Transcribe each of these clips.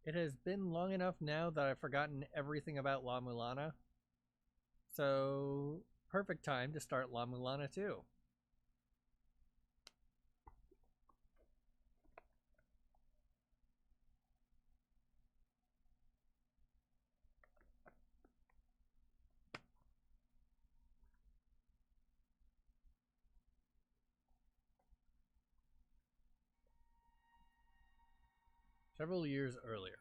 It has been long enough now that I've forgotten everything about La-Mulana. So, perfect time to start La-Mulana 2. Several years earlier.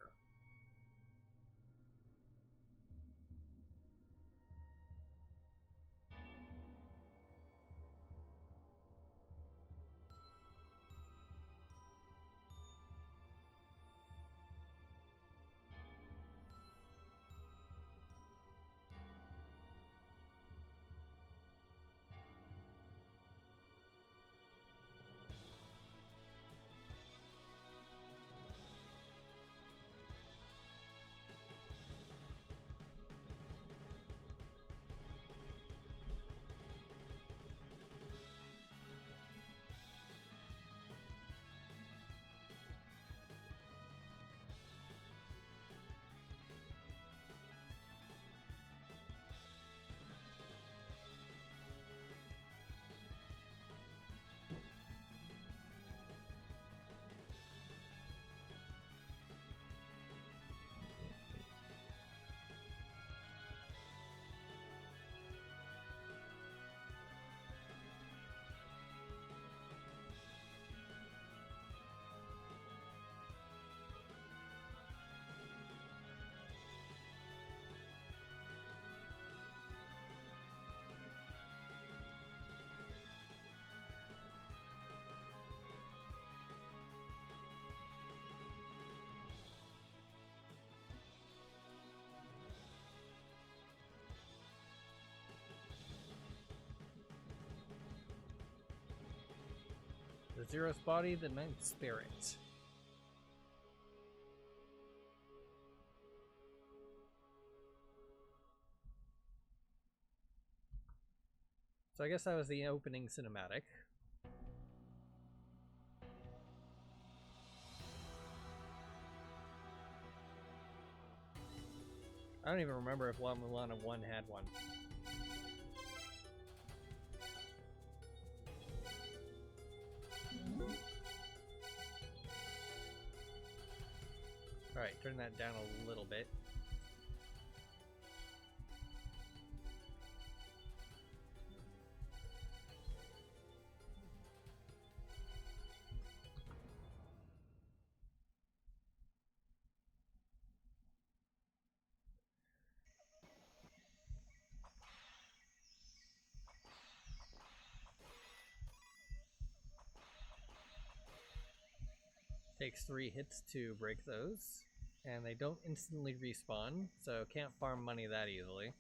The Zeroth body, the ninth spirit. So I guess that was the opening cinematic. I don't even remember if La-Mulana 1 had one. Alright, turn that down a little bit. Takes 3 hits to break those, and they don't instantly respawn, so can't farm money that easily.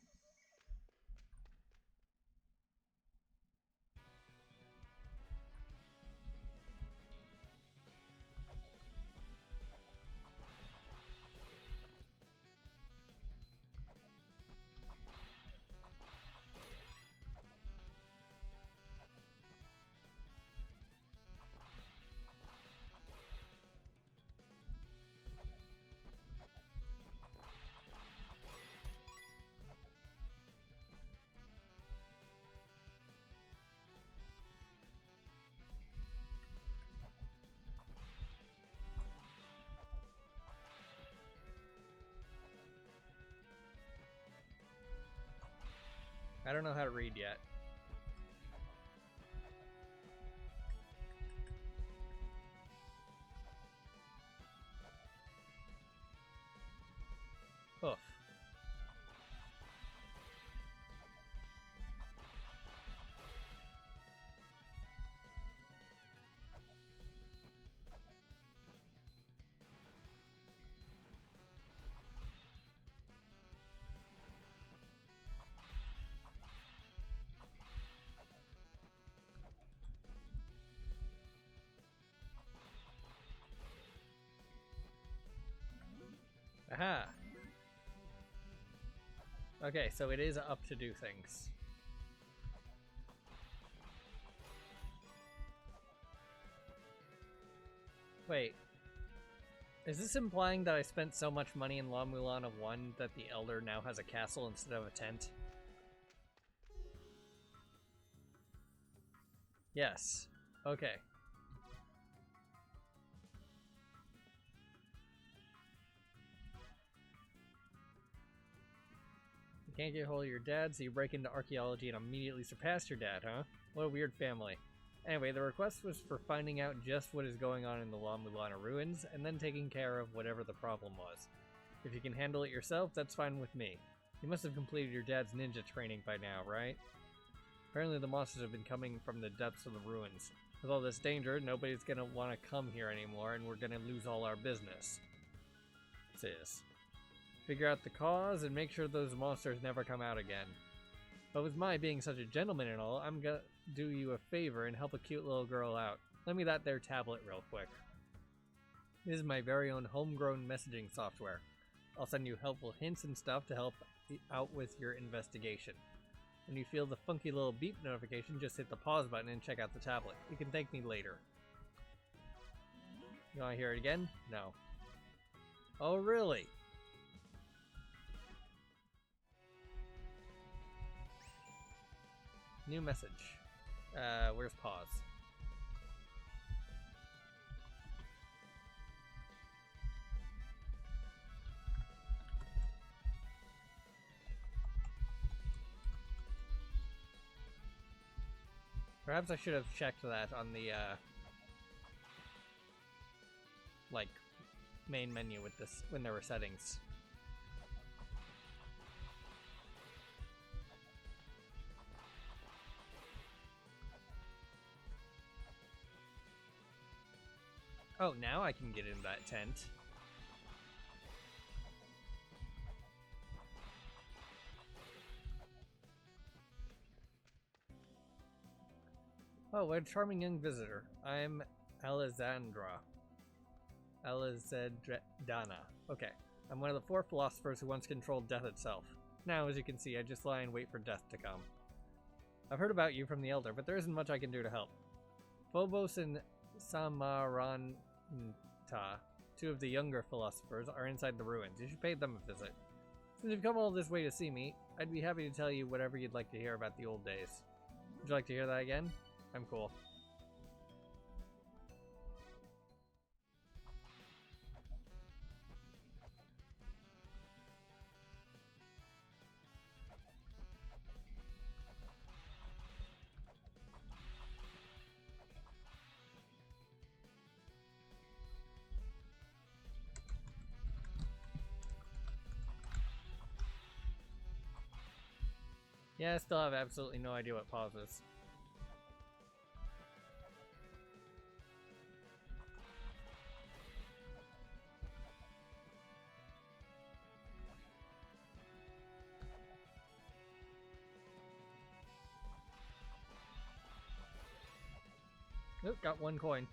I don't know how to read yet. Oof. Aha! Okay, so it is up to do things. Wait. Is this implying that I spent so much money in La-Mulana 1 that the Elder now has a castle instead of a tent? Yes. Okay. You can't get a hold of your dad, so you break into archaeology and immediately surpass your dad, huh? What a weird family. Anyway, the request was for finding out just what is going on in the La-Mulana ruins, and then taking care of whatever the problem was. If you can handle it yourself, that's fine with me. You must have completed your dad's ninja training by now, right? Apparently the monsters have been coming from the depths of the ruins. With all this danger, nobody's gonna want to come here anymore, and we're gonna lose all our business. Sis. Figure out the cause, and make sure those monsters never come out again. But with my being such a gentleman and all, I'm gonna do you a favor and help a cute little girl out. Lend me that there tablet real quick. This is my very own homegrown messaging software. I'll send you helpful hints and stuff to help out with your investigation. When you feel the funky little beep notification, just hit the pause button and check out the tablet. You can thank me later. You want to hear it again? No. Oh, really? New message. Where's pause? Perhaps I should have checked that on the, like, main menu with this, when there were settings. Oh, now I can get in that tent. Oh, what a charming young visitor. I'm Alessandra. Alessandana. Okay. I'm one of the 4 philosophers who once controlled death itself. Now, as you can see, I just lie and wait for death to come. I've heard about you from the Elder, but there isn't much I can do to help. Phobos and Samaranta, 2 of the younger philosophers, are inside the ruins. You should pay them a visit. Since you've come all this way to see me, I'd be happy to tell you whatever you'd like to hear about the old days. Would you like to hear that again? I'm cool. Yeah, I still have absolutely no idea what pause is. Oop, got 1 coin.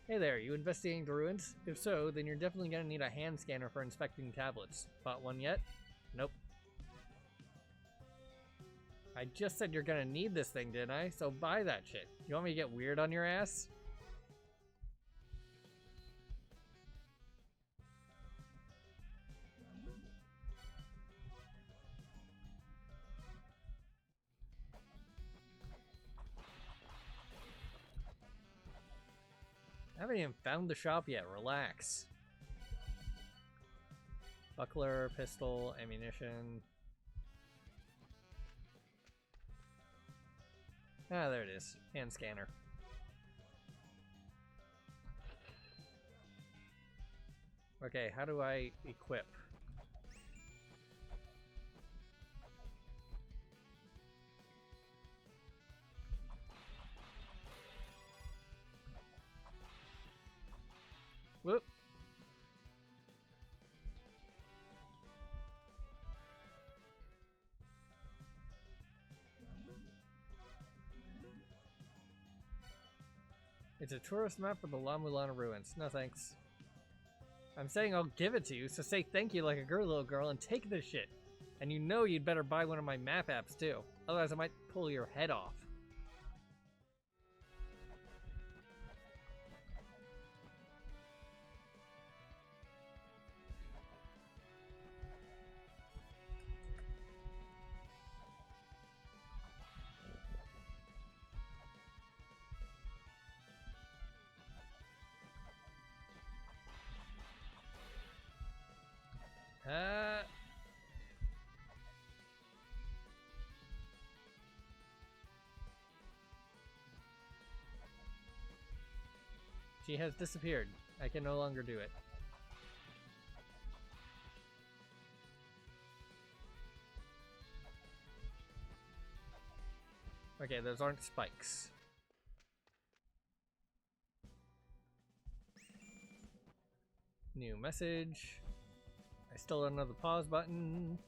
Hey there, you investigating the ruins? If so, then you're definitely gonna need a hand scanner for inspecting tablets. Bought one yet? Nope. I just said you're gonna need this thing, didn't I? So buy that shit. You want me to get weird on your ass? I haven't even found the shop yet. Relax. Buckler, pistol, ammunition. Ah, there it is. Hand scanner. Okay, how do I equip? Whoop. It's a tourist map for the La-Mulana ruins. No thanks. I'm saying I'll give it to you, so say thank you like a good little girl and take this shit. And you know you'd better buy one of my map apps too, otherwise I might pull your head off. She has disappeared. I can no longer do it. Okay, those aren't spikes. New message. I still don't know the pause button.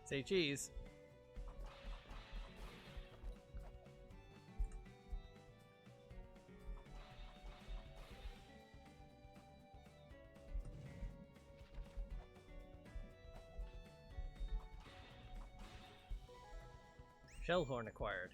Say cheese. Shellhorn acquired.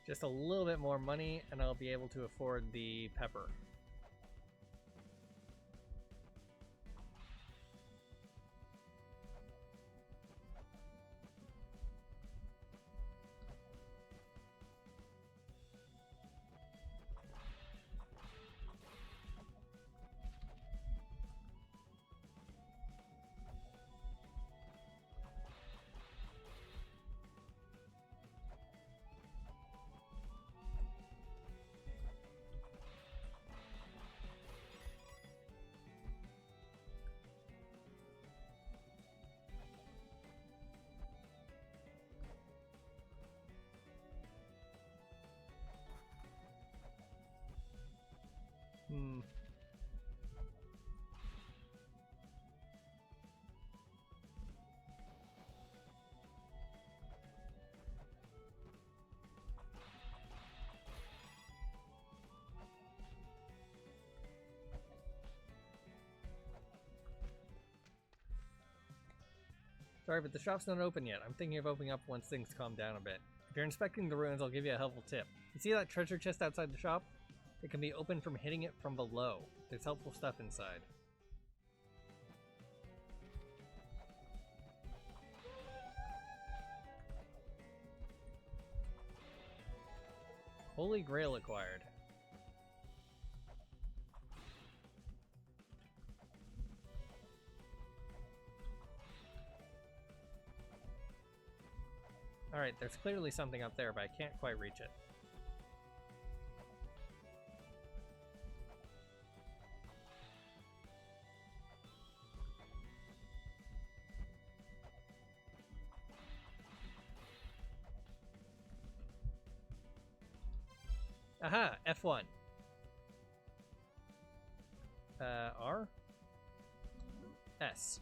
Just a little bit more money and I'll be able to afford the pepper. Sorry, but the shop's not open yet. I'm thinking of opening up once things calm down a bit. If you're inspecting the ruins, I'll give you a helpful tip. You see that treasure chest outside the shop? It can be opened from hitting it from below. There's helpful stuff inside. Holy Grail acquired. Alright, there's clearly something up there, but I can't quite reach it. Aha! F1. R? S.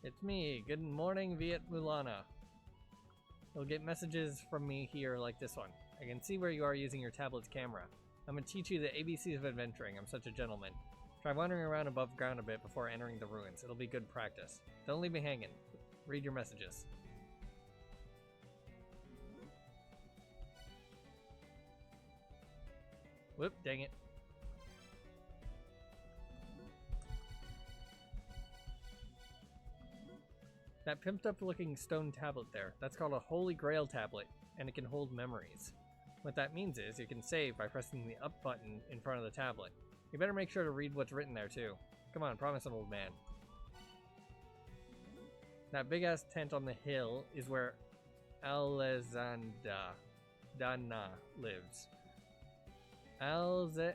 It's me. Good morning, La-Mulana. You'll get messages from me here like this one. I can see where you are using your tablet's camera. I'm gonna teach you the ABCs of adventuring. I'm such a gentleman. Try wandering around above ground a bit before entering the ruins. It'll be good practice. Don't leave me hanging. Read your messages. Whoop, dang it. That pimped up looking stone tablet there, that's called a Holy Grail tablet, and it can hold memories. What that means is you can save by pressing the up button in front of the tablet. You better make sure to read what's written there too. Come on, promise an old man. That big ass tent on the hill is where Alexandra Dana lives. Alzadana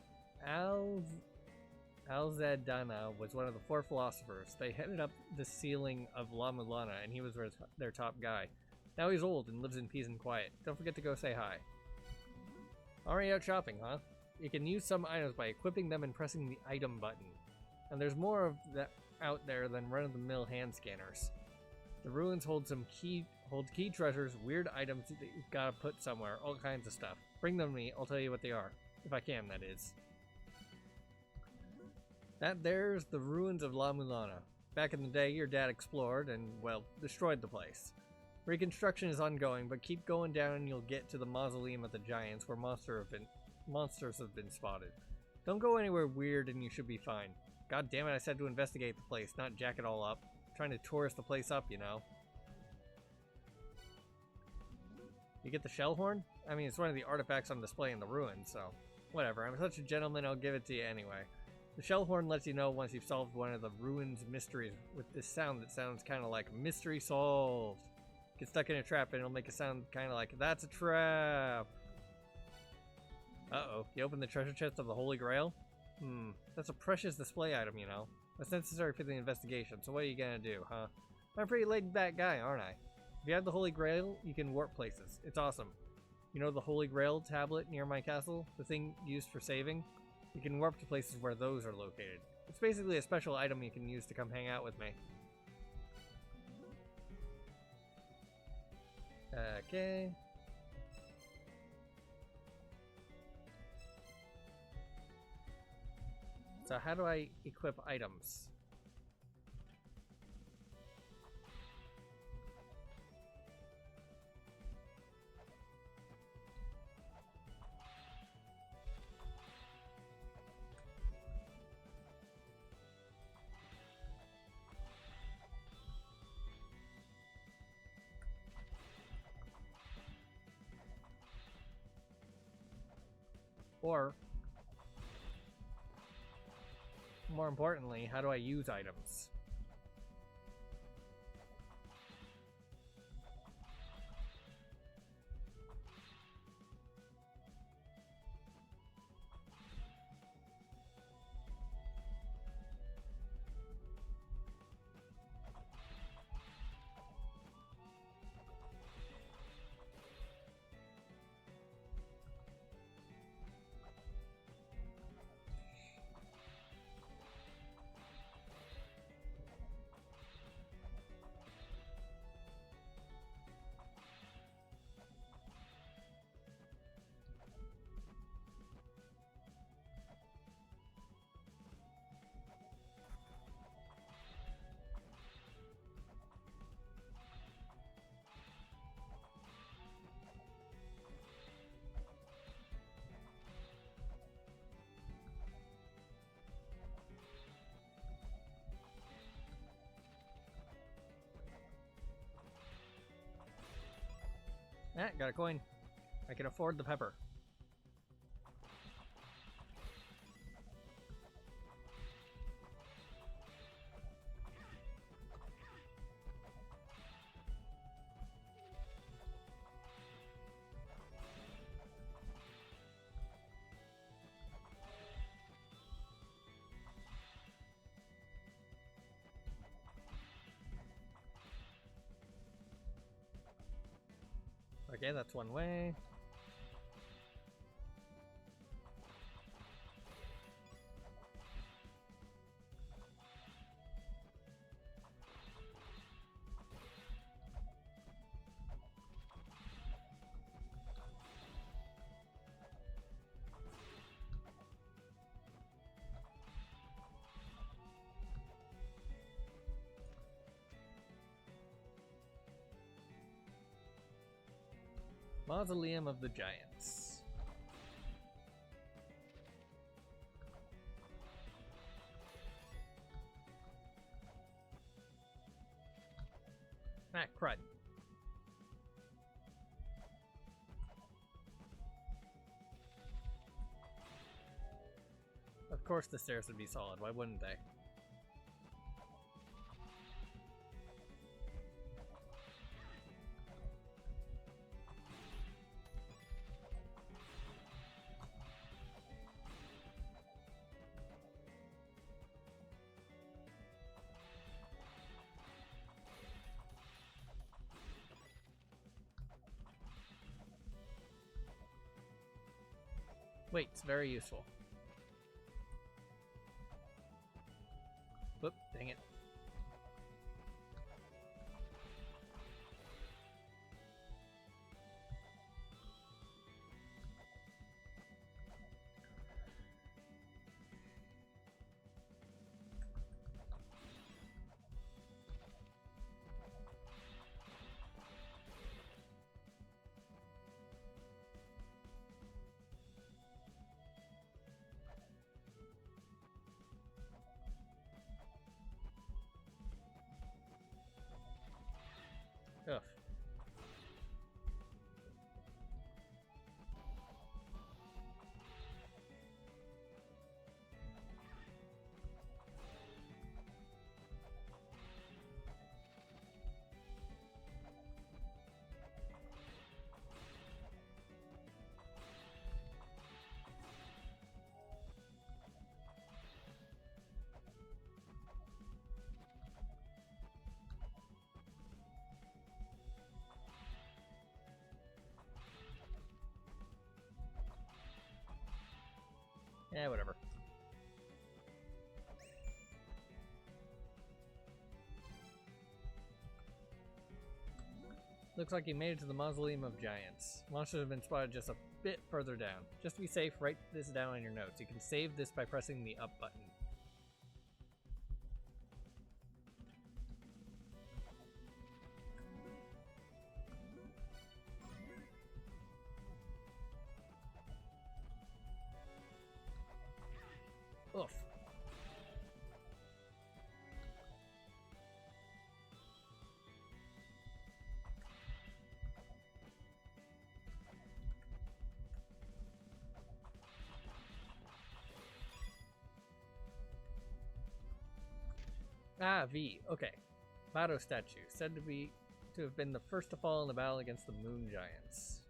was one of the 4 philosophers. They headed up the ceiling of La-Mulana, and he was their top guy. Now he's old and lives in peace and quiet. Don't forget to go say hi. Already out shopping, huh? You can use some items by equipping them and pressing the item button. And there's more of that out there than run-of-the-mill hand scanners. The ruins hold key treasures, weird items that you've gotta put somewhere, all kinds of stuff. Bring them to me, I'll tell you what they are. If I can, that is. There's the ruins of La-Mulana. Back in the day, your dad explored and, well, destroyed the place. Reconstruction is ongoing, but keep going down and you'll get to the mausoleum of the giants where monsters have been spotted. Don't go anywhere weird and you should be fine. God damn it, I said to investigate the place, not jack it all up. I'm trying to tourist the place up, you know. You get the shell horn? I mean, it's one of the artifacts on display in the ruins, so whatever. I'm such a gentleman, I'll give it to you anyway. The shell horn lets you know once you've solved one of the ruins mysteries with this sound that sounds kind of like mystery solved. Get stuck in a trap and it'll make a sound kind of like, that's a trap. Uh-oh, you open the treasure chest of the Holy Grail? That's a precious display item, you know. That's necessary for the investigation, so what are you gonna do, huh? I'm a pretty laid-back guy, aren't I? If you have the Holy Grail, you can warp places. It's awesome. You know the Holy Grail tablet near my castle? The thing used for saving? You can warp to places where those are located. It's basically a special item you can use to come hang out with me. Okay. So how do I equip items? Or, more importantly, how do I use items? Ah, got a coin. I can afford the pepper. Okay, that's one way. Mausoleum of the Giants. crud. Of course the stairs would be solid, why wouldn't they? Wait, it's very useful. Whoop, dang it. Ugh. Yeah, whatever. Looks like you made it to the Mausoleum of Giants. Monsters have been spotted just a bit further down. Just to be safe, write this down in your notes. You can save this by pressing the up button. Oof. Ah, V. Okay. Vado statue, said to have been the first to fall in the battle against the Moon Giants.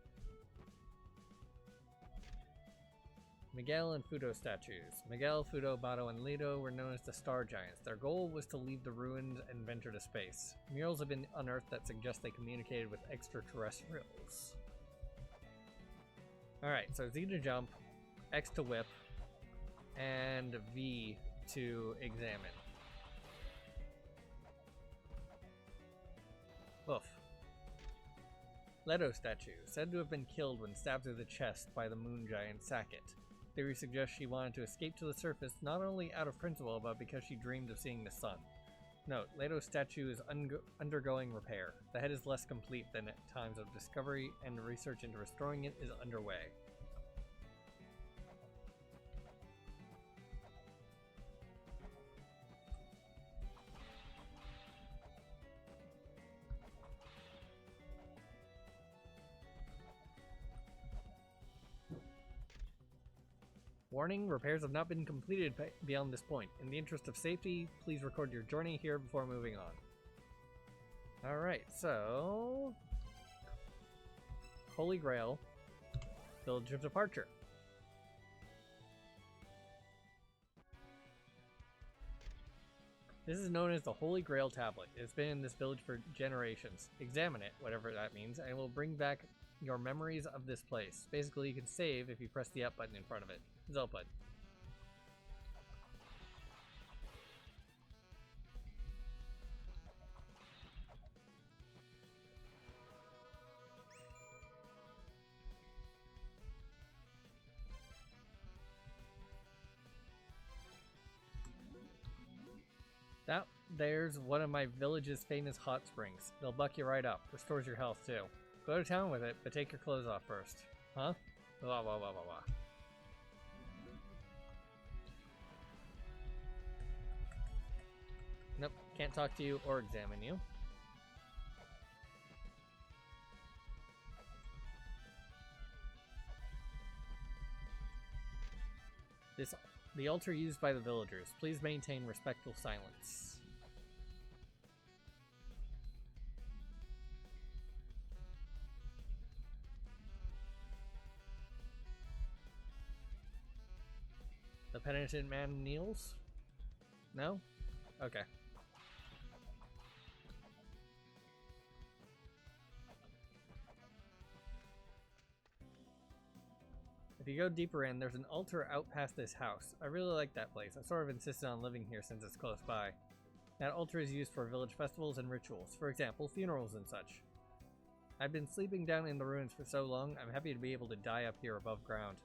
Miguel and Fudo statues. Miguel, Fudo, Bado, and Lido were known as the Star Giants. Their goal was to leave the ruins and venture to space. Murals have been unearthed that suggest they communicated with extraterrestrials. Alright, so Z to jump, X to whip, and V to examine. Oof. Leto statue, said to have been killed when stabbed through the chest by the moon giant Sackett. Theory suggests she wanted to escape to the surface not only out of principle, but because she dreamed of seeing the sun. Note, Leto's statue is undergoing repair. The head is less complete than at times of discovery, and research into restoring it is underway. Warning, repairs have not been completed beyond this point. In the interest of safety, please record your journey here before moving on. Alright, so... Holy Grail, Village of Departure. This is known as the Holy Grail Tablet. It's been in this village for generations. Examine it, whatever that means, and it will bring back your memories of this place. Basically, you can save if you press the up button in front of it. Zelput. That there's one of my village's famous hot springs. They'll buck you right up. Restores your health too. Go to town with it, but take your clothes off first. Huh? Blah blah blah blah blah. Nope, can't talk to you or examine you. The altar used by the villagers. Please maintain respectful silence. The penitent man kneels? No? Okay. If you go deeper in, there's an altar out past this house. I really like that place. I sort of insisted on living here since it's close by. That altar is used for village festivals and rituals. For example, funerals and such. I've been sleeping down in the ruins for so long, I'm happy to be able to die up here above ground.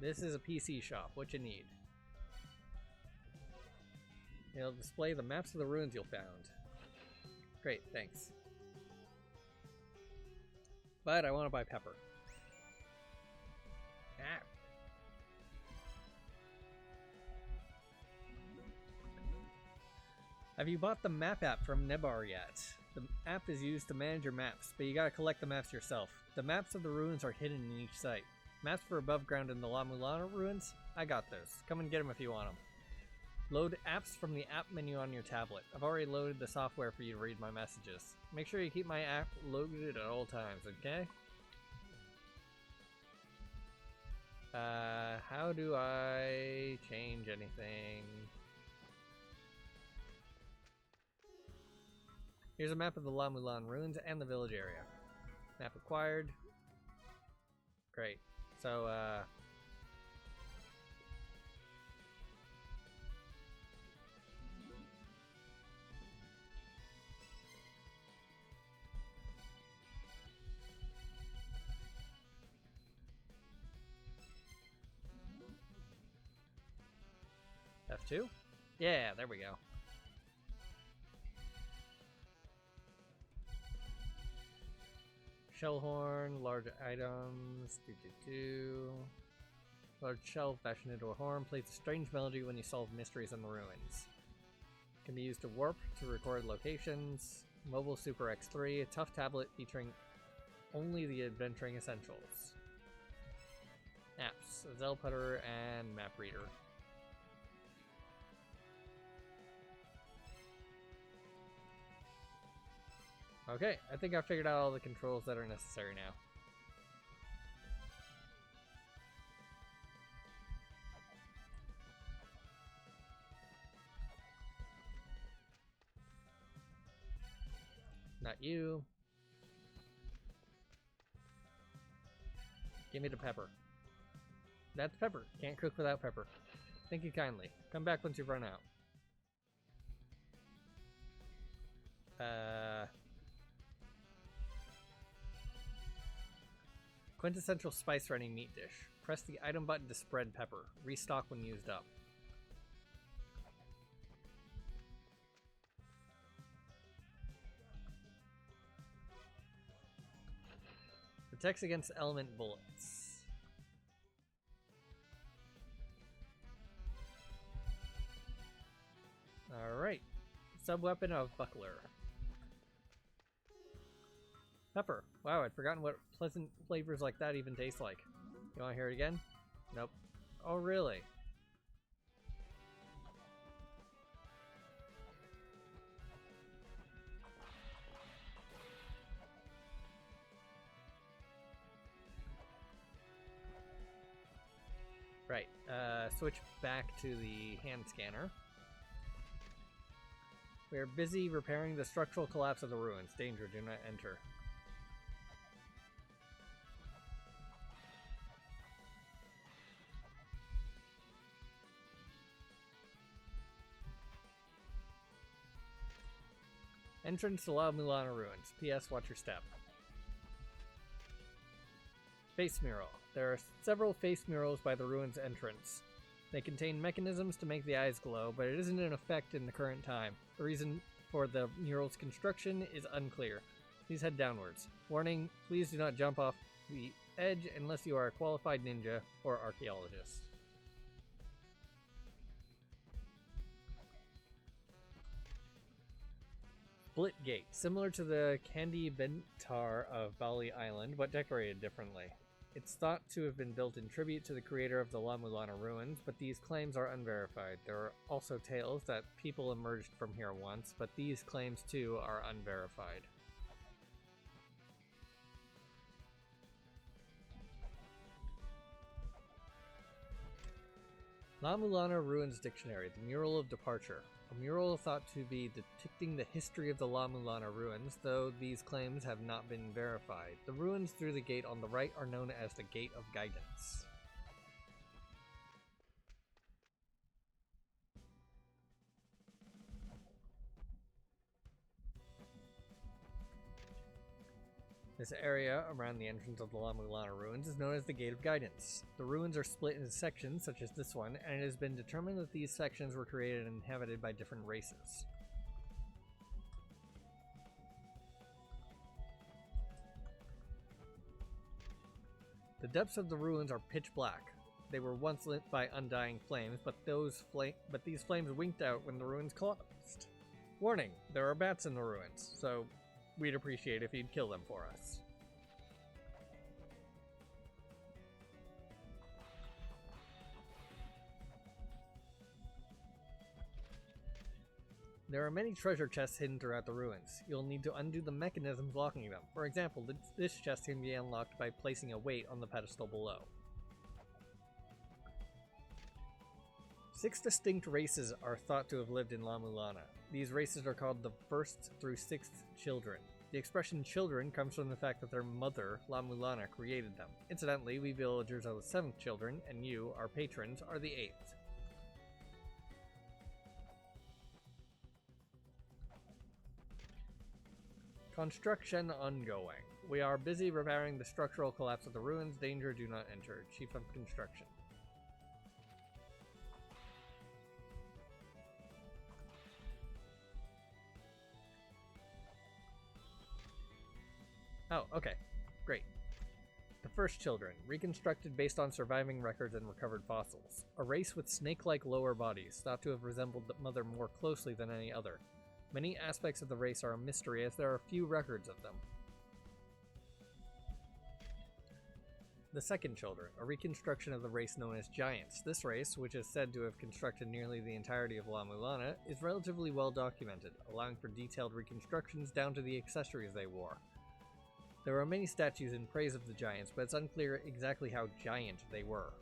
This is a PC shop. What you need? It'll display the maps of the ruins you'll found. Great, thanks. But I want to buy pepper. Ah. Have you bought the map app from Nebar yet? The app is used to manage your maps, but you gotta collect the maps yourself. The maps of the ruins are hidden in each site. Maps for above ground in the La-Mulana ruins? I got those. Come and get them if you want them. Load apps from the app menu on your tablet. I've already loaded the software for you to read my messages. Make sure you keep my app loaded at all times, okay? How do I change anything? Here's a map of the La-Mulana ruins and the village area. Map acquired. Great. So, F2? Yeah, there we go. Shellhorn, large items, large shell fashioned into a horn, plays a strange melody when you solve mysteries in the ruins. Can be used to warp, to record locations. Mobile Super X3, a tough tablet featuring only the adventuring essentials. Apps, a Zell Putter and Map Reader. Okay, I think I figured out all the controls that are necessary now. Not you. Give me the pepper. That's pepper. Can't cook without pepper. Thank you kindly. Come back once you've run out. Quintessential spice running meat dish. Press the item button to spread pepper. Restock when used up. Protects against element bullets. Alright. Sub-weapon of Buckler. Pepper. Wow, I'd forgotten what pleasant flavors like that even taste like. You want to hear it again? Nope. Oh, really? Right. Switch back to the hand scanner. We are busy repairing the structural collapse of the ruins. Danger, do not enter. Entrance to La-Mulana ruins. P.S. Watch your step. Face mural. There are several face murals by the ruins entrance. They contain mechanisms to make the eyes glow, but it isn't in effect in the current time. The reason for the mural's construction is unclear. Please head downwards. Warning, please do not jump off the edge unless you are a qualified ninja or archaeologist. Split Gate, similar to the Kandi Bentar of Bali Island, but decorated differently. It's thought to have been built in tribute to the creator of the La-Mulana ruins, but these claims are unverified. There are also tales that people emerged from here once, but these claims too are unverified. La-Mulana Ruins Dictionary, the Mural of Departure. A mural thought to be depicting the history of the La-Mulana ruins, though these claims have not been verified. The ruins through the gate on the right are known as the Gate of Guidance. This area around the entrance of the La-Mulana ruins is known as the Gate of Guidance. The ruins are split into sections, such as this one, and it has been determined that these sections were created and inhabited by different races. The depths of the ruins are pitch black. They were once lit by undying flames, but these flames winked out when the ruins collapsed. Warning, there are bats in the ruins, so we'd appreciate if you'd kill them for us. There are many treasure chests hidden throughout the ruins. You'll need to undo the mechanisms locking them. For example, this chest can be unlocked by placing a weight on the pedestal below. 6 distinct races are thought to have lived in La-Mulana. These races are called the 1st through 6th children. The expression children comes from the fact that their mother, La-Mulana, created them. Incidentally, we villagers are the 7th children, and you, our patrons, are the 8th. Construction ongoing. We are busy repairing the structural collapse of the ruins. Danger, do not enter. Chief of Construction. Oh, okay. Great. The 1st children, reconstructed based on surviving records and recovered fossils. A race with snake-like lower bodies, thought to have resembled the mother more closely than any other. Many aspects of the race are a mystery, as there are few records of them. The 2nd children, a reconstruction of the race known as Giants. This race, which is said to have constructed nearly the entirety of La-Mulana, is relatively well documented, allowing for detailed reconstructions down to the accessories they wore. There are many statues in praise of the Giants, but it's unclear exactly how giant they were.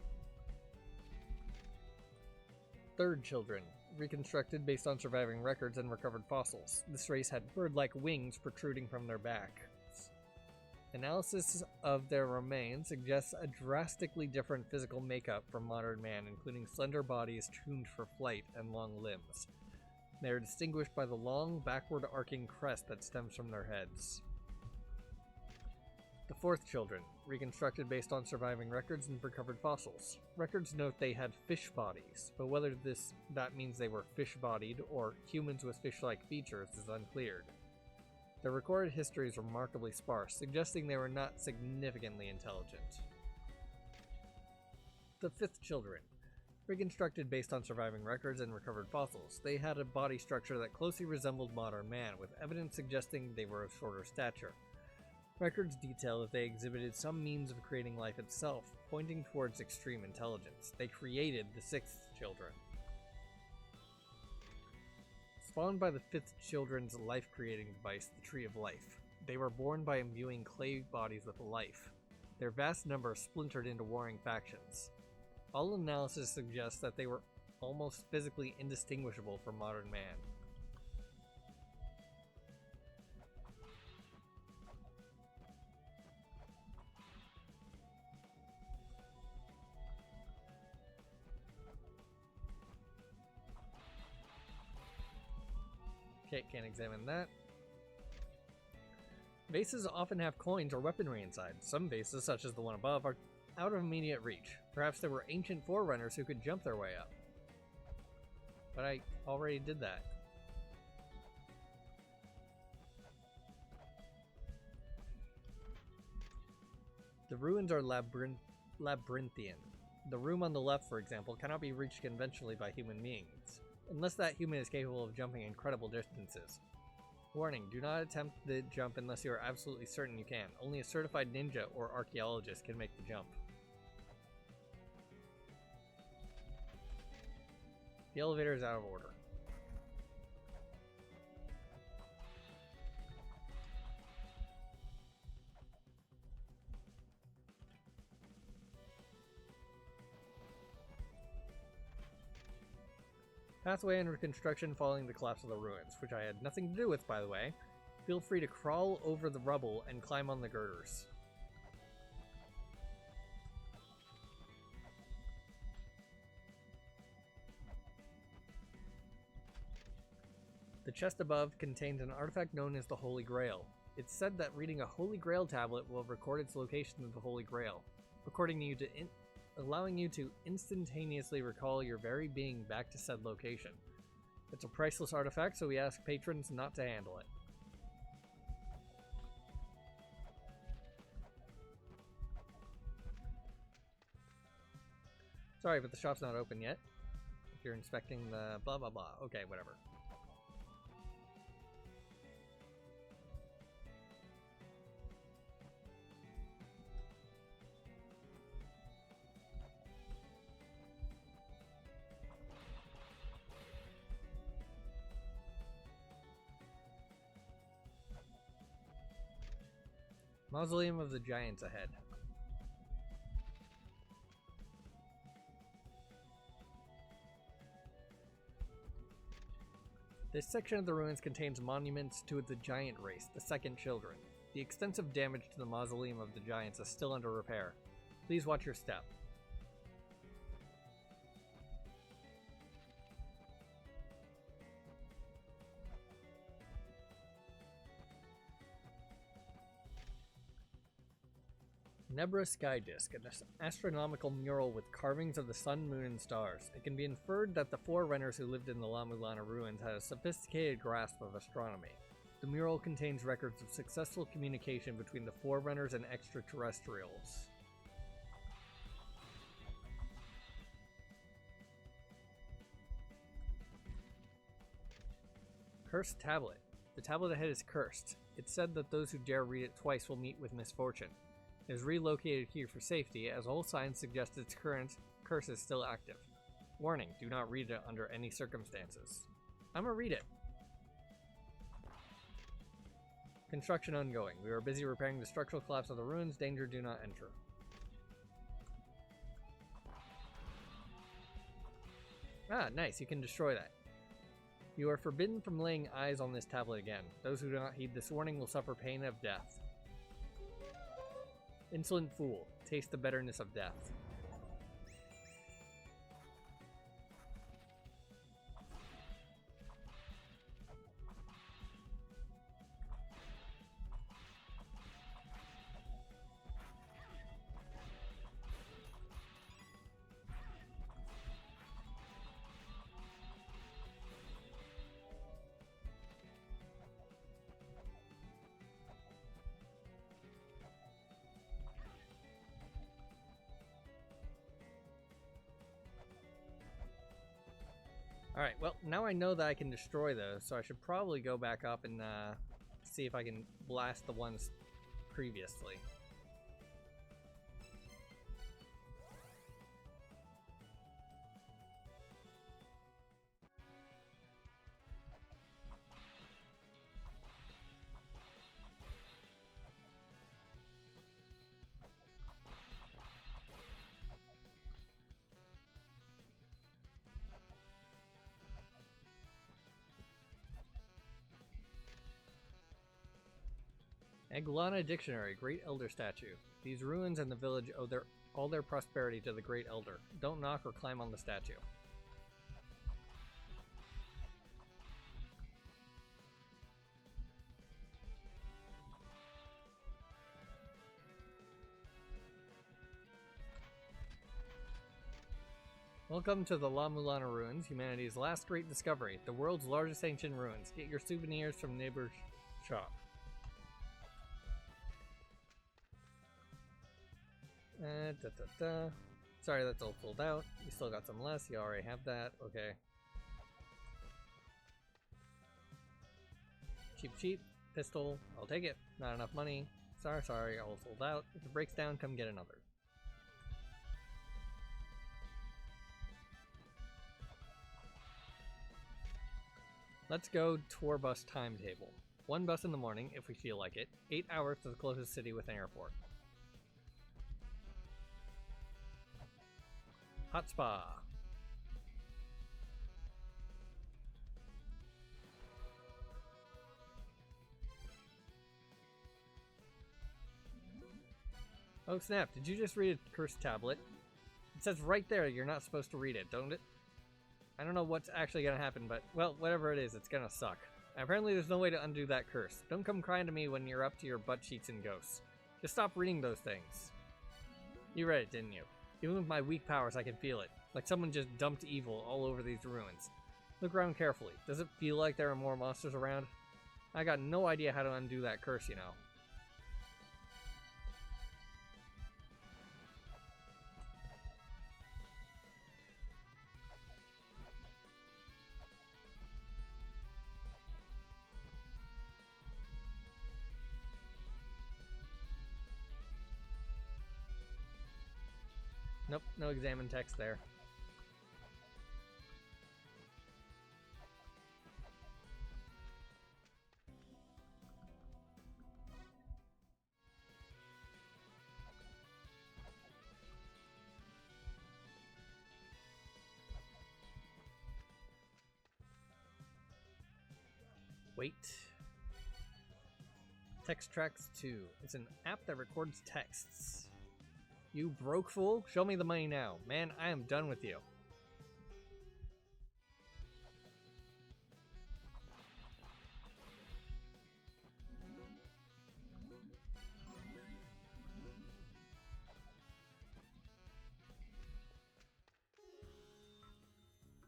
3rd children, reconstructed based on surviving records and recovered fossils. This race had bird-like wings protruding from their backs. Analysis of their remains suggests a drastically different physical makeup from modern man, including slender bodies tuned for flight and long limbs. They are distinguished by the long, backward-arcing crest that stems from their heads. The 4th children, reconstructed based on surviving records and recovered fossils. Records note they had fish bodies, but whether that means they were fish-bodied or humans with fish-like features is unclear. Their recorded history is remarkably sparse, suggesting they were not significantly intelligent. The 5th children, reconstructed based on surviving records and recovered fossils. They had a body structure that closely resembled modern man, with evidence suggesting they were of shorter stature. Records detail that they exhibited some means of creating life itself, pointing towards extreme intelligence. They created the 6th children. Spawned by the 5th children's life-creating device, the Tree of Life. They were born by imbuing clay bodies with life. Their vast number splintered into warring factions. All analysis suggests that they were almost physically indistinguishable from modern man. Okay, can't examine that. Vases often have coins or weaponry inside. Some vases, such as the one above, are out of immediate reach. Perhaps there were ancient forerunners who could jump their way up. But I already did that. The ruins are labyrinthian. The room on the left, for example, cannot be reached conventionally by human beings, unless that human is capable of jumping incredible distances. Warning, do not attempt the jump unless you are absolutely certain you can. Only a certified ninja or archaeologist can make the jump. The elevator is out of order. Pathway under construction following the collapse of the ruins, which I had nothing to do with, by the way. Feel free to crawl over the rubble and climb on the girders. The chest above contains an artifact known as the Holy Grail. It's said that reading a Holy Grail tablet will record its location of the Holy Grail, allowing you to instantaneously recall your very being back to said location. It's a priceless artifact, so we ask patrons not to handle it. Sorry, but the shop's not open yet. If you're inspecting the blah blah blah. Okay, whatever. Mausoleum of the Giants ahead. This section of the ruins contains monuments to the giant race, the Second Children. The extensive damage to the Mausoleum of the Giants is still under repair. Please watch your step. Nebra Sky Disk, an astronomical mural with carvings of the sun, moon, and stars. It can be inferred that the forerunners who lived in the La-Mulana ruins had a sophisticated grasp of astronomy. The mural contains records of successful communication between the forerunners and extraterrestrials. Cursed Tablet. The tablet ahead is cursed. It's said that those who dare read it twice will meet with misfortune. It is relocated here for safety, as all signs suggest its current curse is still active. Warning, do not read it under any circumstances. I'm gonna read it. Construction ongoing. We are busy repairing the structural collapse of the ruins. Danger, do not enter. Ah, nice, you can destroy that. You are forbidden from laying eyes on this tablet again. Those who do not heed this warning will suffer pain of death. Insolent fool, taste the bitterness of death. Alright, well, now I know that I can destroy those, so I should probably go back up and see if I can blast the ones previously. La-Mulana Dictionary, Great Elder Statue. These ruins and the village owe all their prosperity to the Great Elder. Don't knock or climb on the statue. Welcome to the La-Mulana Ruins, humanity's last great discovery, the world's largest ancient ruins. Get your souvenirs from neighbor's shop. Da, da, da. Sorry, that's all sold out. You still got some less. You already have that. Okay. Cheap, cheap. Pistol. I'll take it. Not enough money. Sorry, all sold out. If it breaks down, come get another. Let's go tour bus timetable. 1 bus in the morning, if we feel like it. 8 hours to the closest city with an airport. Hot spa. Oh snap, did you just read a cursed tablet? It says right there you're not supposed to read it, don't it? I don't know what's actually gonna happen, but, well, whatever it is, it's gonna suck. Apparently there's no way to undo that curse. Don't come crying to me when you're up to your butt cheeks and ghosts. Just stop reading those things. You read it, didn't you? Even with my weak powers, I can feel it. Like someone just dumped evil all over these ruins. Look around carefully. Does it feel like there are more monsters around? I got no idea how to undo that curse, you know. Nope, no examine text there. Wait. Text Tracks 2. It's an app that records texts. You broke fool? Show me the money now. Man, I am done with you.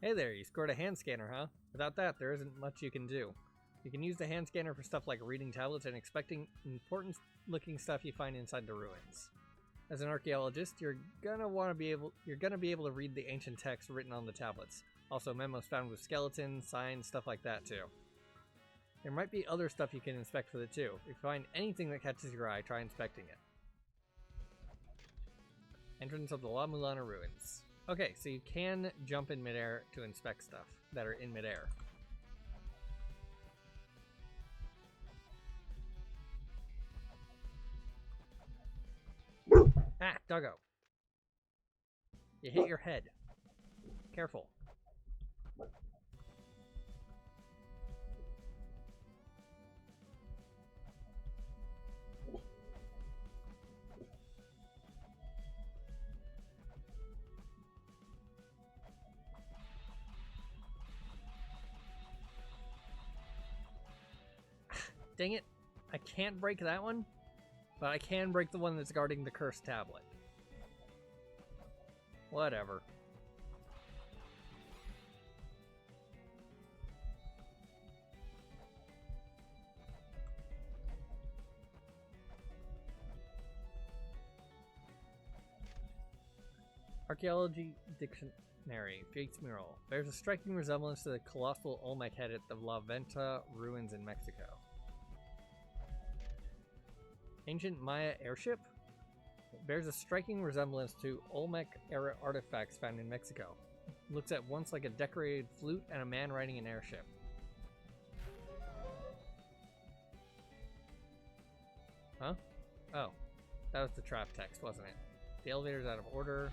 Hey there, you scored a hand scanner, huh? Without that, there isn't much you can do. You can use the hand scanner for stuff like reading tablets and inspecting important looking stuff you find inside the ruins. As an archaeologist, you're gonna be able to read the ancient text written on the tablets. Also memos found with skeletons, signs, stuff like that too. There might be other stuff you can inspect with it too. If you find anything that catches your eye, try inspecting it. Entrance of the La-Mulana ruins. Okay, so you can jump in midair to inspect stuff that are in midair. Ah, doggo. You hit your head. Careful. Dang it. I can't break that one, but I can break the one that's guarding the cursed tablet. Whatever. Archaeology Dictionary, Gates Mural. Bears a striking resemblance to the colossal Olmec head at the La Venta ruins in Mexico. Ancient Maya airship? It bears a striking resemblance to Olmec-era artifacts found in Mexico. It looks at once like a decorated flute and a man riding an airship. Huh? Oh. That was the trap text, wasn't it? The elevator's out of order.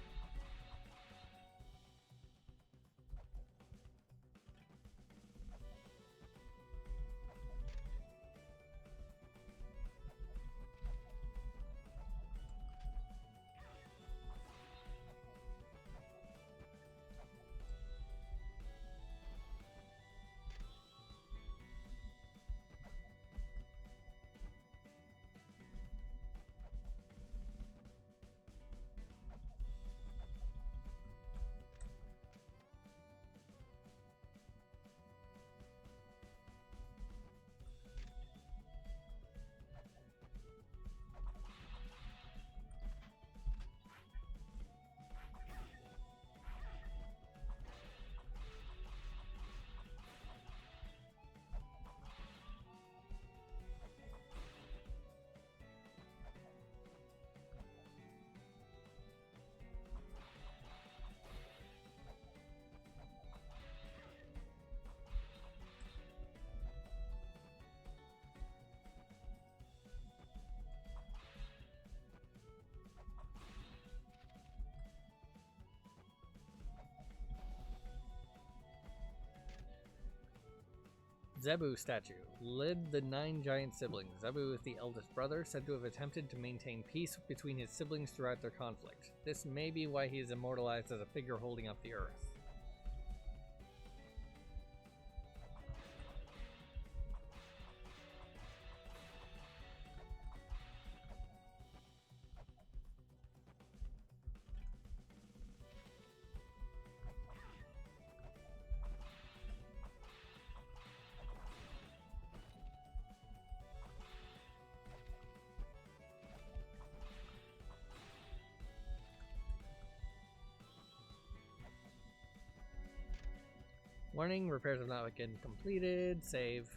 Zebu statue. Led the 9 giant siblings. Zebu is the eldest brother, said to have attempted to maintain peace between his siblings throughout their conflict. This may be why he is immortalized as a figure holding up the earth. Warning, repairs have not been completed. Save.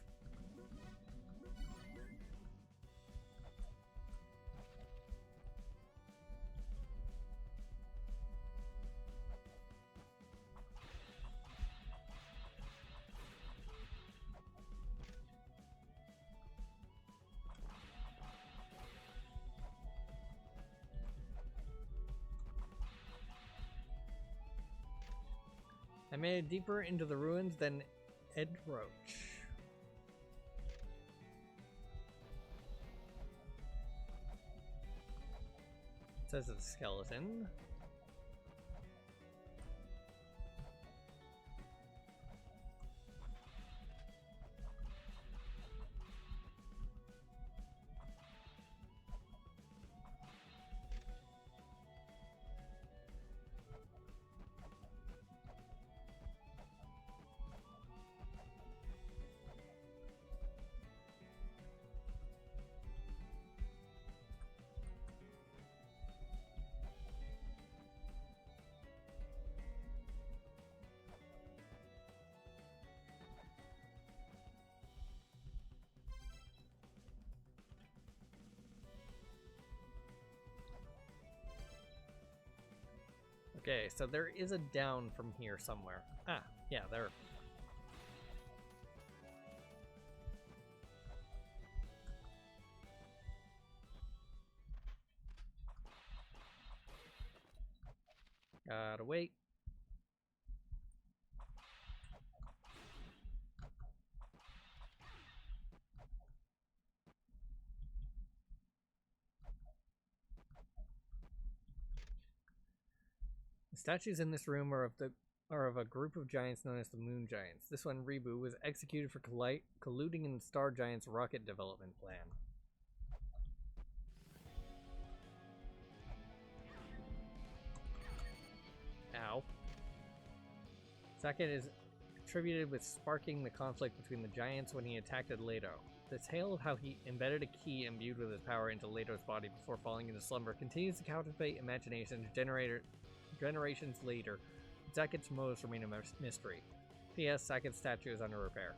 I made it deeper into the ruins than Ed Roach. It says it's a skeleton. Okay, so there is a down from here somewhere. Ah, yeah, there. Gotta wait. The statues in this room are of a group of giants known as the Moon Giants. This one, Rebu, was executed for colluding in the Star Giants' rocket development plan. Ow. Sackett is attributed with sparking the conflict between the giants when he attacked Leto. The tale of how he embedded a key imbued with his power into Leto's body before falling into slumber continues to captivate imaginations generations later. Sackett's motives remain a mystery. P.S. Sackett's statue is under repair.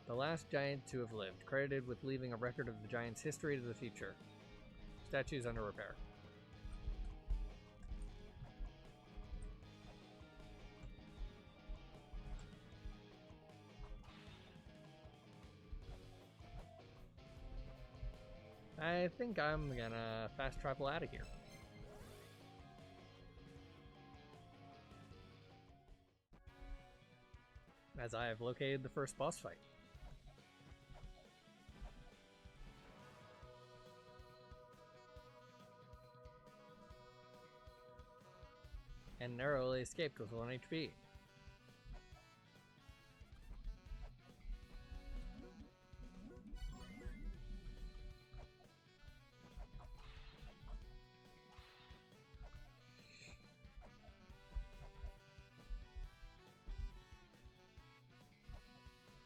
The last giant to have lived, credited with leaving a record of the giant's history to the future. Statue is under repair. I think I'm gonna fast travel out of here. As I have located the first boss fight. And narrowly escaped with 1 HP.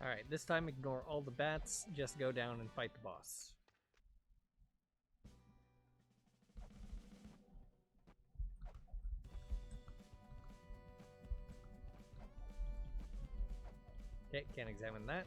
Alright, this time ignore all the bats, just go down and fight the boss. Okay, can't examine that.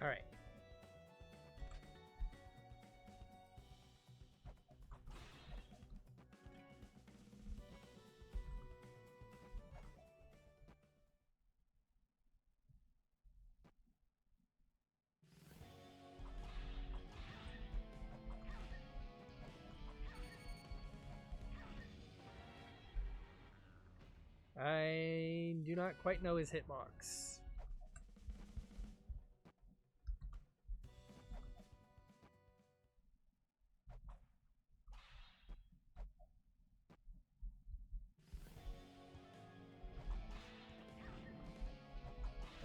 Alright. I do not quite know his hitbox.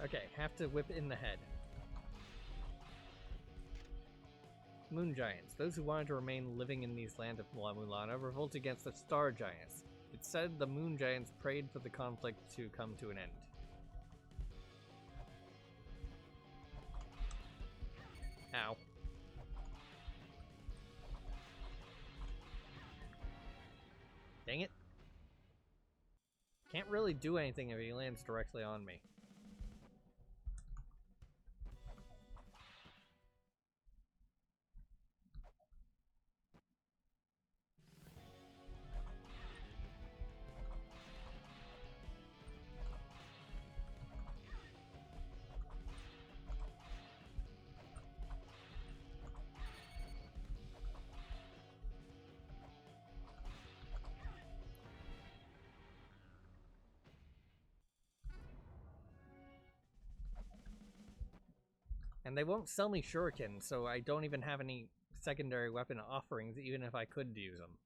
Okay, have to whip in the head. Moon Giants. Those who wanted to remain living in these lands of La-Mulana revolt against the Star Giants. It's said the Moon Giants prayed for the conflict to come to an end. Ow. Dang it. Can't really do anything if he lands directly on me. And they won't sell me shurikens, so I don't even have any secondary weapon offerings, even if I could use them.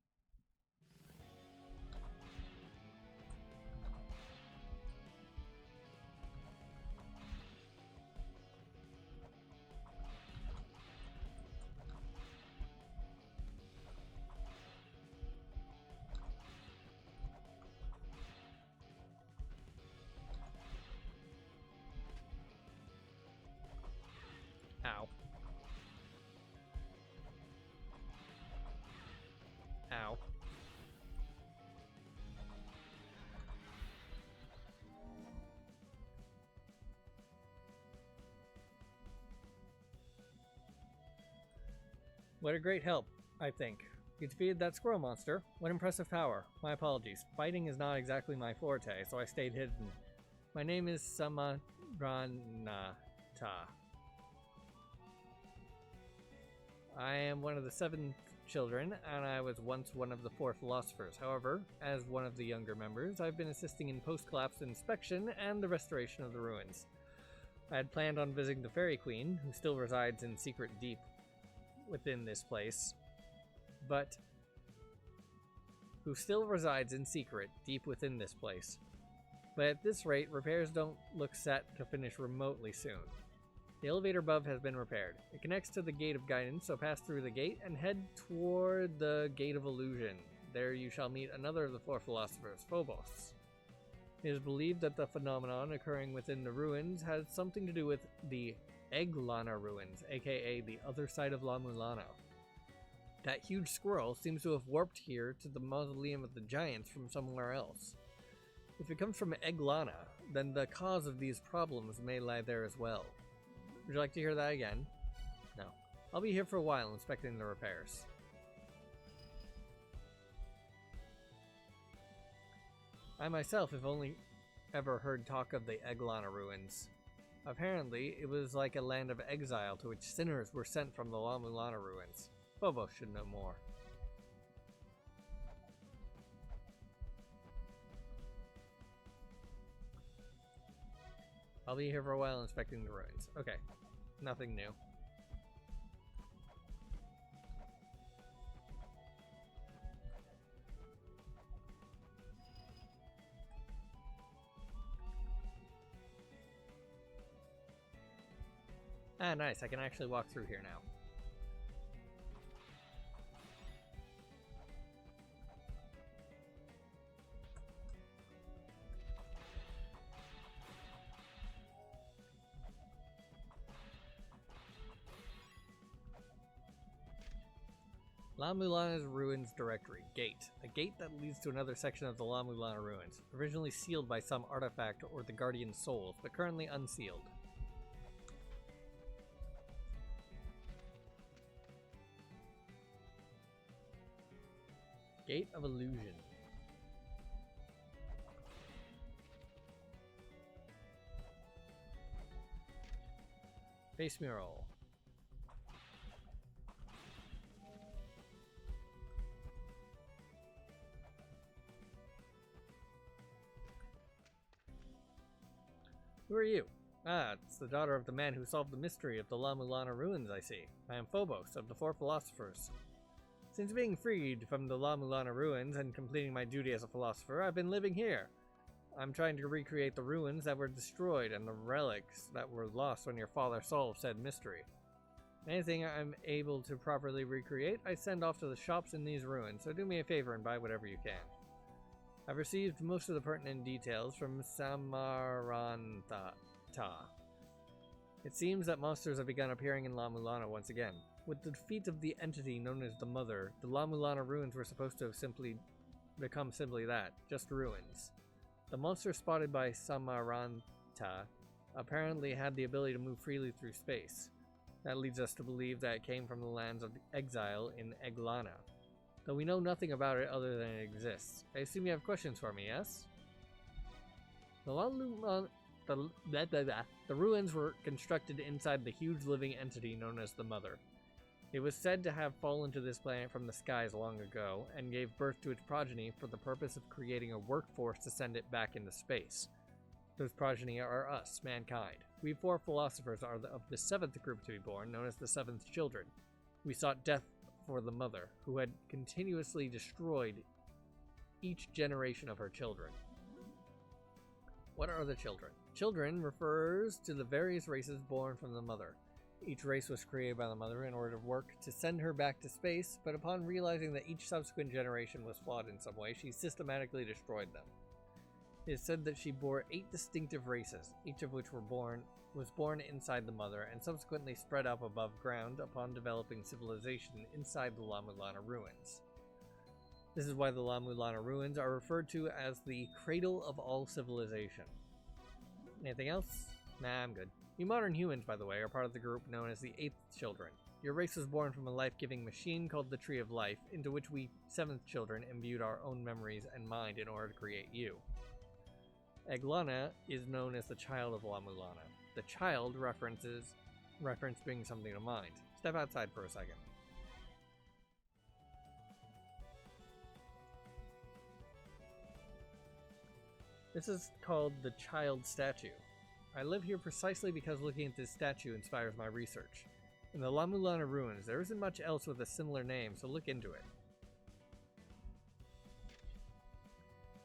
Ow. Ow. What a great help, I think. You defeated that squirrel monster. What impressive power. My apologies. Fighting is not exactly my forte, so I stayed hidden. My name is Samaranata. I am one of the 7 children, and I was once one of the 4 philosophers. However, as one of the younger members, I've been assisting in post-collapse inspection and the restoration of the ruins. I had planned on visiting the Fairy Queen, who still resides in secret deep within this place, but at this rate, repairs don't look set to finish remotely soon. The elevator above has been repaired. It connects to the Gate of Guidance, so pass through the gate and head toward the Gate of Illusion. There you shall meet another of the 4 philosophers, Phobos. It is believed that the phenomenon occurring within the ruins has something to do with the La-Mulana ruins, aka the other side of La-Mulana. That huge squirrel seems to have warped here to the mausoleum of the giants from somewhere else. If it comes from La-Mulana, then the cause of these problems may lie there as well. Would you like to hear that again? No. I'll be here for a while inspecting the repairs. I myself have only ever heard talk of the La-Mulana ruins. Apparently, it was like a land of exile to which sinners were sent from the La-Mulana ruins. Phobos should know more. I'll be here for a while inspecting the ruins. Okay. Nothing new. Ah, nice. I can actually walk through here now. La-Mulana's Ruins Directory. Gate. A gate that leads to another section of the La-Mulana ruins, originally sealed by some artifact or the Guardian Souls, but currently unsealed. Gate of Illusion. Face mural. Who are you? Ah, it's the daughter of the man who solved the mystery of the La-Mulana ruins, I see. I am Phobos, of the Four Philosophers. Since being freed from the La-Mulana ruins and completing my duty as a philosopher, I've been living here. I'm trying to recreate the ruins that were destroyed and the relics that were lost when your father solved said mystery. Anything I'm able to properly recreate, I send off to the shops in these ruins, so do me a favor and buy whatever you can. I've received most of the pertinent details from Samarantha. It seems that monsters have begun appearing in La-Mulana once again. With the defeat of the entity known as the Mother, the La-Mulana ruins were supposed to have become simply that, just ruins. The monster spotted by Samarantha apparently had the ability to move freely through space. That leads us to believe that it came from the lands of exile in La-Mulana. Though we know nothing about it other than it exists. I assume you have questions for me, yes? The ruins were constructed inside the huge living entity known as the Mother. It was said to have fallen to this planet from the skies long ago, and gave birth to its progeny for the purpose of creating a workforce to send it back into space. Those progeny are us, mankind. We four philosophers are of the seventh group to be born, known as the Seventh Children. We sought death for the Mother, who had continuously destroyed each generation of her children. What are the children? Children refers to the various races born from the Mother. Each race was created by the Mother in order to work to send her back to space, but upon realizing that each subsequent generation was flawed in some way, she systematically destroyed them. It is said that she bore 8 distinctive races, each of which was born inside the Mother and subsequently spread up above ground upon developing civilization inside the La-Mulana ruins. This is why the La-Mulana ruins are referred to as the cradle of all civilization. Anything else? Nah, I'm good. You modern humans, by the way, are part of the group known as the Eighth Children. Your race was born from a life-giving machine called the Tree of Life, into which we Seventh Children imbued our own memories and mind in order to create you. La-Mulana is known as the child of La-Mulana. The child reference being something to mind. Step outside for a second. This is called the child statue. I live here precisely because looking at this statue inspires my research. In the La-Mulana ruins, there isn't much else with a similar name, so look into it.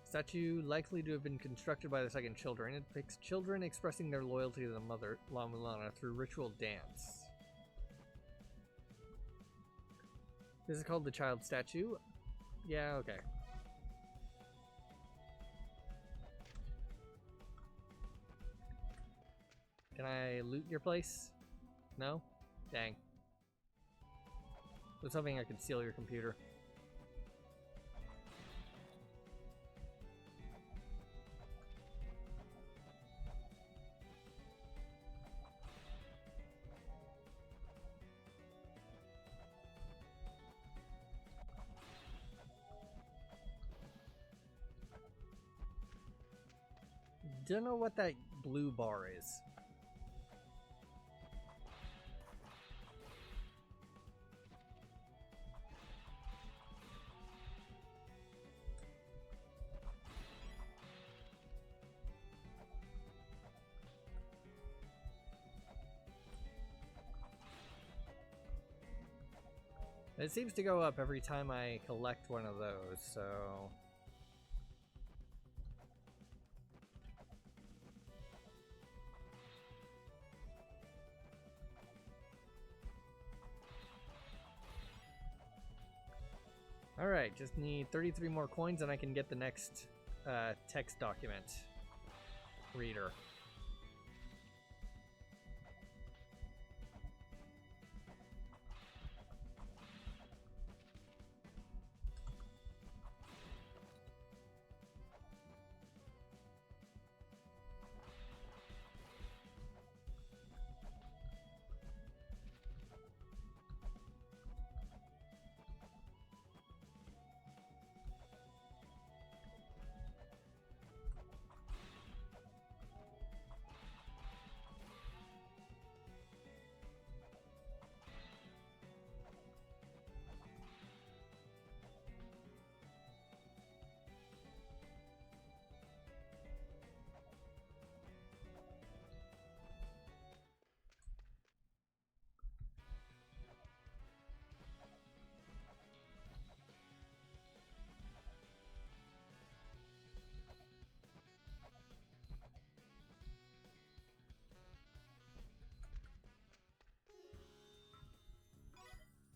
Statue likely to have been constructed by the Second Children. It depicts children expressing their loyalty to the Mother, La-Mulana, through ritual dance. This is called the child statue? Yeah, okay. Can I loot your place? No? Dang. I was hoping I could steal your computer. Don't know what that blue bar is. It seems to go up every time I collect one of those, so... Alright, just need 33 more coins and I can get the next text document reader.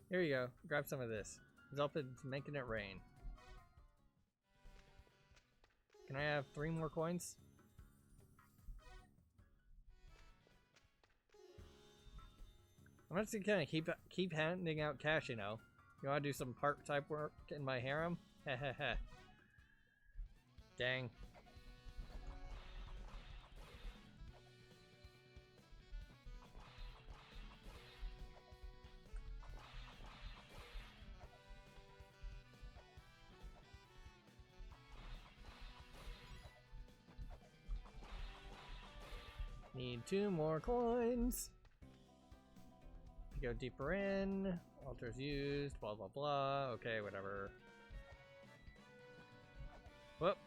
Here you go. Grab some of this. Resulted in making it rain. Can I have 3 more coins? I'm just gonna keep handing out cash, you know. You wanna do some part-type work in my harem? Hehehe. Dang. Need 2 more coins. Go deeper in. Altars used. Blah blah blah. Okay, whatever. Whoop.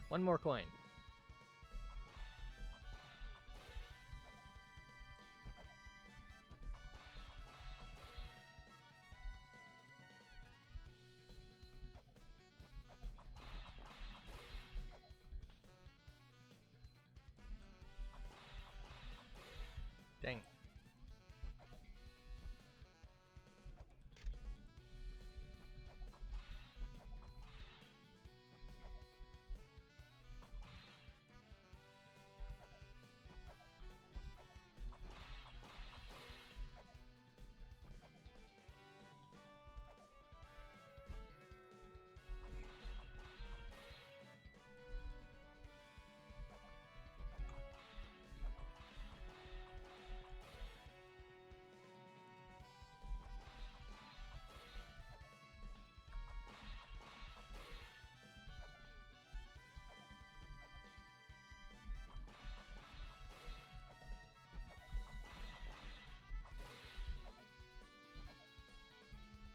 One more coin. Dang.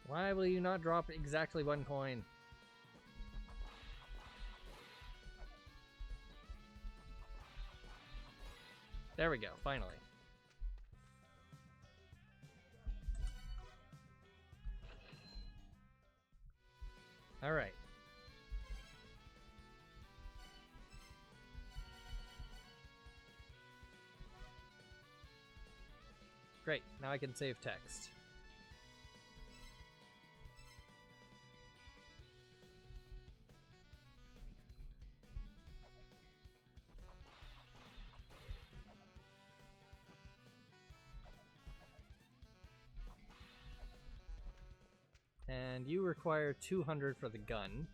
Why will you not drop exactly 1 coin? There we go, finally. Alright. Great, now I can save text. And you require 200 for the gun.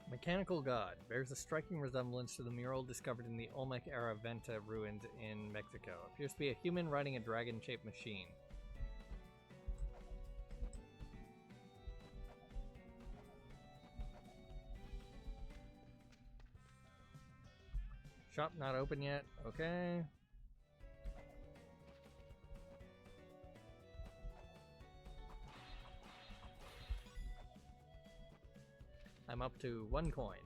Mechanical God bears a striking resemblance to the mural discovered in the Olmec-era Venta ruins in Mexico. Appears to be a human riding a dragon-shaped machine. Shop not open yet. Okay. I'm up to 1 coin.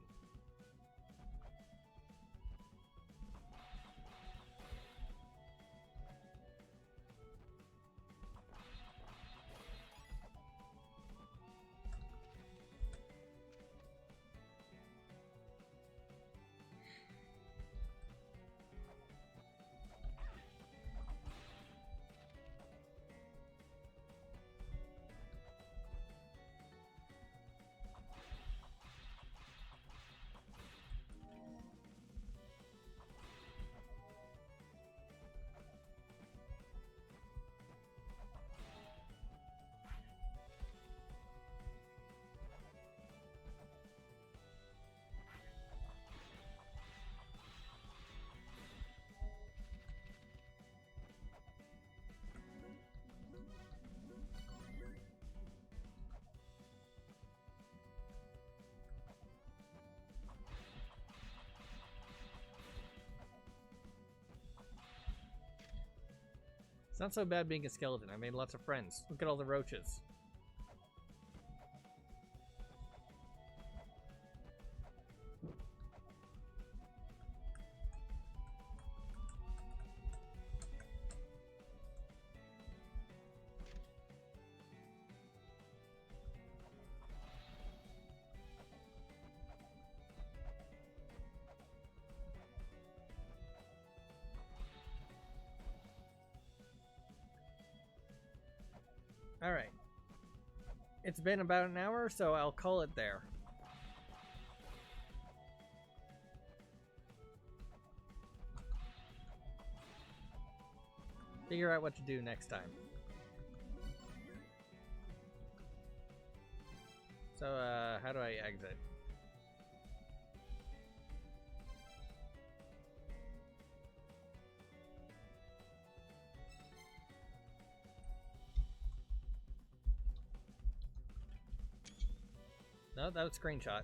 not so bad being a skeleton. I made lots of friends. Look at all the roaches. Alright. It's been about an hour, so I'll call it there. Figure out what to do next time. So, how do I exit? No, that was screenshot.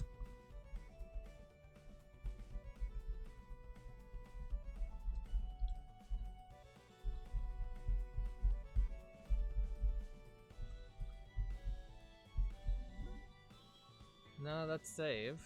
No, that's save.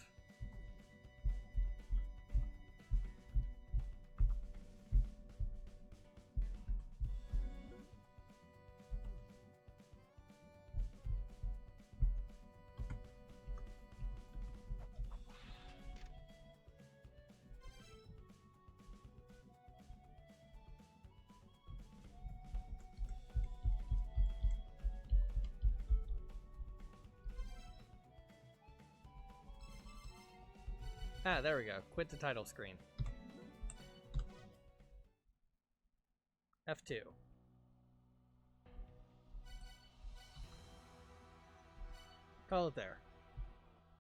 Ah, there we go. Quit the title screen. F2. Call it there.